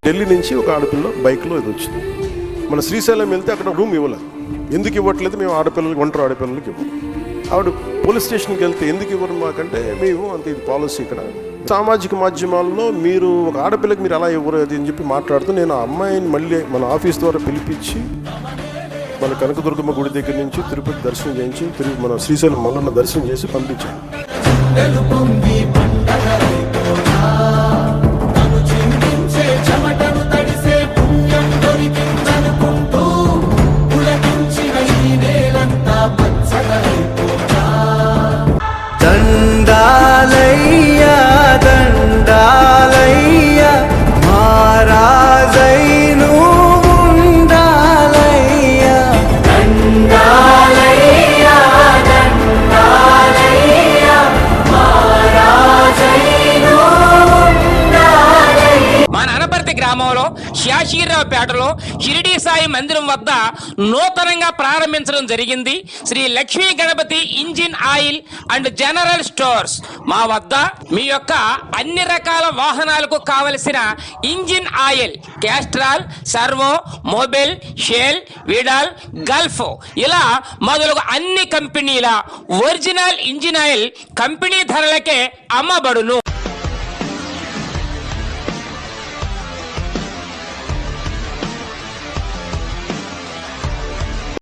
ఢిల్లీ నుంచి ఒక ఆడపిల్ల బైక్లో ఇది వచ్చింది. మన శ్రీశైలం వెళ్తే అక్కడ రూమ్ ఇవ్వలేదు. ఎందుకు ఇవ్వట్లేదు? మేము ఆడపిల్లలకి, ఒంటరి ఆడపిల్లలకి ఇవ్వం. ఆవిడ పోలీస్ స్టేషన్కి వెళ్తే ఎందుకు ఇవ్వరు మాకంటే, మేము అంత ఇది పాలసీ ఇక్కడ. సామాజిక మాధ్యమాల్లో మీరు ఒక ఆడపిల్లకి మీరు అలా ఇవ్వరు అది అని చెప్పి మాట్లాడుతూ, నేను ఆ అమ్మాయిని మళ్ళీ మన ఆఫీస్ ద్వారా పిలిపించి మన కనకదుర్గమ్మ గుడి దగ్గర నుంచి తిరుపతి దర్శనం చేయించి, మన శ్రీశైలం మల్లన్న దర్శనం చేసి పంపించాను. దండాలయ్యా దండాలయ్యా మహారాజై నువ్వు ఉండాలయ్యా. దండాలయ్యా దండాలయ్యా మహారాజై నువ్వు ఉండాలయ్యా. మన అనపర్తి గ్రామంలో శాషీరావుపేటలో షిరిడి సాయి మందిరం వద్ద నూతనంగా ప్రారంభించడం జరిగింది Shri Lakshmi Ganapathi engine oil and general stores. మా వద్ద మీ యొక్క అన్ని రకాల వాహనాలకు కావలసిన engine oil, Castrol, Servo, Mobil, Shell, Veedol, Gulf ఇలా మొదలగు అన్ని కంపెనీల ఒరిజినల్ ఇంజిన్ ఆయిల్ కంపెనీ ధరలకే అమ్మబడును.